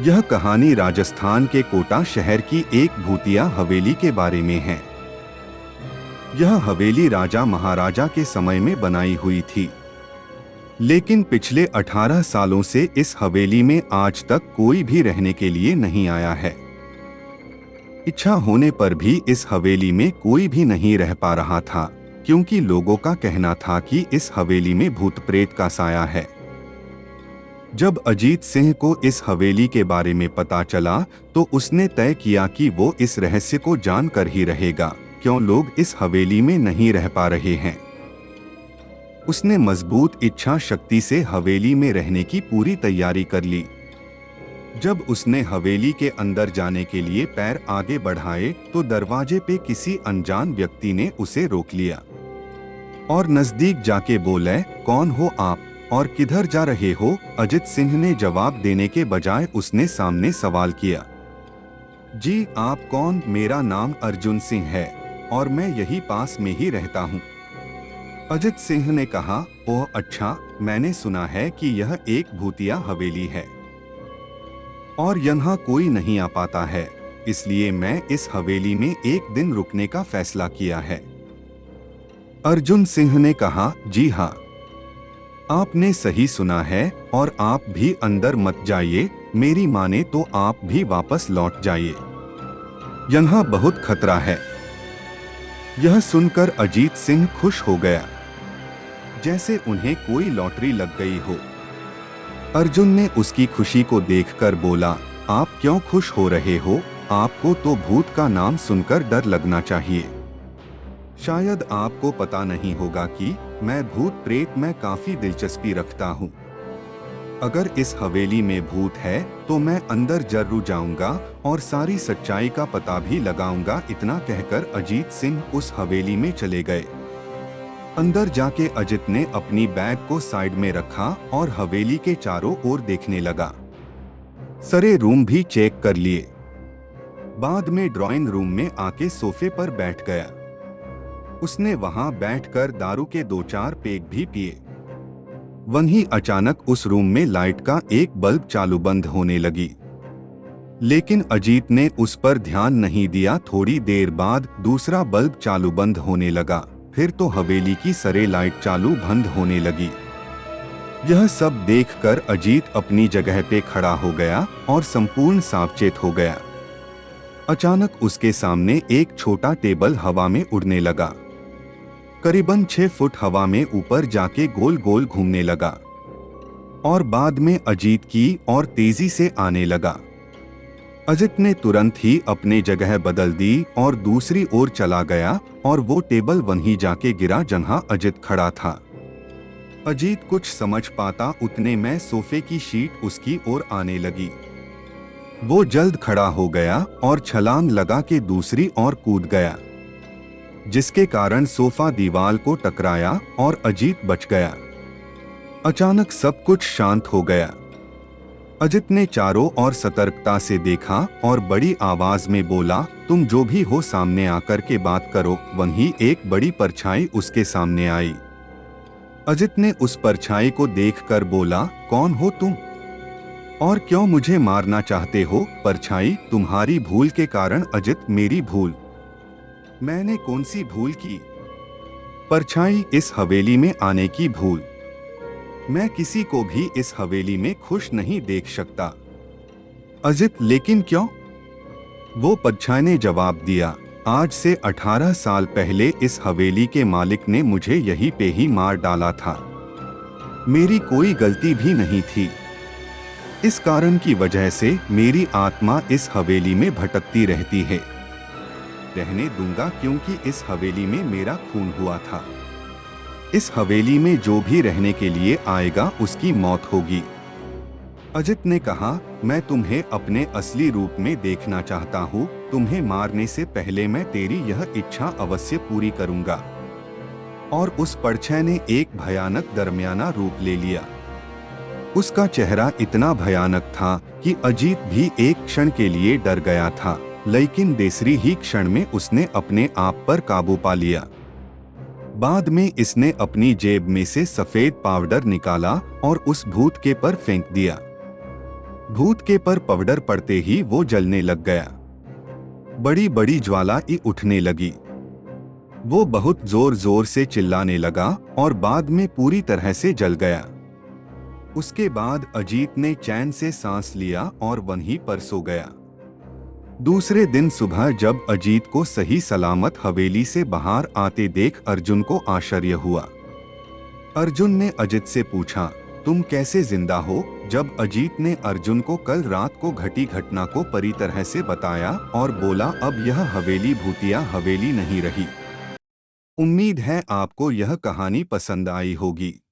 यह कहानी राजस्थान के कोटा शहर की एक भूतिया हवेली के बारे में है। यह हवेली राजा महाराजा के समय में बनाई हुई थी, लेकिन पिछले 18 सालों से इस हवेली में आज तक कोई भी रहने के लिए नहीं आया है। इच्छा होने पर भी इस हवेली में कोई भी नहीं रह पा रहा था, क्योंकि लोगों का कहना था कि इस हवेली में भूत प्रेत का साया है। जब अजीत सिंह को इस हवेली के बारे में पता चला तो उसने तय किया कि वो इस रहस्य को जानकर ही रहेगा, क्यों लोग इस हवेली में नहीं रह पा रहे हैं। उसने मजबूत इच्छा शक्ति से हवेली में रहने की पूरी तैयारी कर ली। जब उसने हवेली के अंदर जाने के लिए पैर आगे बढ़ाए तो दरवाजे पे किसी अनजान व्यक्ति ने उसे रोक लिया और नजदीक जाके बोले, कौन हो आप और किधर जा रहे हो? अजित सिंह ने जवाब देने के बजाय उसने सामने सवाल किया, जी आप कौन? मेरा नाम अर्जुन सिंह है और मैं यही पास में ही रहता हूँ। अजित सिंह ने कहा, ओह अच्छा, मैंने सुना है कि यह एक भूतिया हवेली है और यहाँ कोई नहीं आ पाता है, इसलिए मैं इस हवेली में एक दिन रुकने का फैसला किया है। अर्जुन सिंह ने कहा, जी हाँ, आपने सही सुना है और आप भी अंदर मत जाइए, मेरी माने तो आप भी वापस लौट जाइए, यहाँ बहुत खतरा है। यह सुनकर अजीत सिंह खुश हो गया, जैसे उन्हें कोई लॉटरी लग गई हो। अर्जुन ने उसकी खुशी को देखकर बोला, आप क्यों खुश हो रहे हो? आपको तो भूत का नाम सुनकर डर लगना चाहिए। शायद आपको पता नहीं होगा कि मैं भूत प्रेत में काफी दिलचस्पी रखता हूँ। अगर इस हवेली में भूत है तो मैं अंदर जरूर जाऊंगा और सारी सच्चाई का पता भी लगाऊंगा। इतना कहकर अजीत सिंह उस हवेली में चले गए। अंदर जाके अजित ने अपनी बैग को साइड में रखा और हवेली के चारों ओर देखने लगा। सारे रूम भी चेक कर लिए। बाद में ड्राइंग रूम में आके सोफे पर बैठ गया। उसने वहां बैठकर दारू के 2-4 पेग भी पिए। वहीं अचानक उस रूम में लाइट का एक बल्ब चालू बंद होने लगी, लेकिन अजीत ने उस पर ध्यान नहीं दिया। थोड़ी देर बाद दूसरा बल्ब चालू बंद होने लगा, फिर तो हवेली की सारे लाइट चालू बंद होने लगी। यह सब देखकर अजीत अपनी जगह पे खड़ा हो गया और संपूर्ण सावचेत हो गया। अचानक उसके सामने एक छोटा टेबल हवा में उड़ने लगा, करीबन 6 फुट हवा में ऊपर जाके गोल गोल घूमने लगा और बाद में अजीत की और तेजी से आने लगा। अजित ने तुरंत ही अपने जगह बदल दी और दूसरी ओर चला गया और वो टेबल वहीं जाके गिरा जहां अजित खड़ा था। अजीत कुछ समझ पाता उतने में सोफे की शीट उसकी ओर आने लगी। वो जल्द खड़ा हो गया और छलांग लगा के दूसरी ओर कूद गया, जिसके कारण सोफा दीवार को टकराया और अजीत बच गया। अचानक सब कुछ शांत हो गया। अजित ने चारों ओर सतर्कता से देखा और बड़ी आवाज में बोला, तुम जो भी हो सामने आकर के बात करो। वहीं एक बड़ी परछाई उसके सामने आई। अजित ने उस परछाई को देखकर बोला, कौन हो तुम और क्यों मुझे मारना चाहते हो? परछाई, तुम्हारी भूल के कारण। अजित, मेरी भूल? मैंने कौन सी भूल की? परछाई, इस हवेली में आने की भूल। मैं किसी को भी इस हवेली में खुश नहीं देख सकता। अजित, लेकिन क्यों? वो परछाई ने जवाब दिया, आज से 18 साल पहले इस हवेली के मालिक ने मुझे यहीं पे ही मार डाला था। मेरी कोई गलती भी नहीं थी। इस कारण की वजह से मेरी आत्मा इस हवेली में भटकती रहती है। रहने दूंगा क्योंकि इस हवेली में मेरा खून हुआ था। इस हवेली में जो भी रहने के लिए आएगा उसकी मौत होगी। अजित ने कहा, मैं तुम्हें अपने असली रूप में देखना चाहता हूँ। तुम्हें मारने से पहले मैं तेरी यह इच्छा अवश्य पूरी करूंगा। और उस परछाई ने एक भयानक दरमियाना रूप ले लिया। उसका चेहरा इतना भयानक था कि अजीत भी एक क्षण के लिए डर गया था, लेकिन दूसरी ही क्षण में उसने अपने आप पर काबू पा लिया। बाद में इसने अपनी जेब में से सफेद पाउडर निकाला और उस भूत के पर फेंक दिया। भूत के पर पाउडर पड़ते ही वो जलने लग गया। बड़ी बड़ी ज्वाला उठने लगी। वो बहुत जोर जोर से चिल्लाने लगा और बाद में पूरी तरह से जल गया। उसके बाद अजीत ने चैन से सांस लिया और वहीं पर सो गया। दूसरे दिन सुबह जब अजीत को सही सलामत हवेली से बाहर आते देख अर्जुन को आश्चर्य हुआ। अर्जुन ने अजित से पूछा, तुम कैसे जिंदा हो? जब अजीत ने अर्जुन को कल रात को घटी घटना को पूरी तरह से बताया और बोला, अब यह हवेली भूतिया हवेली नहीं रही। उम्मीद है आपको यह कहानी पसंद आई होगी।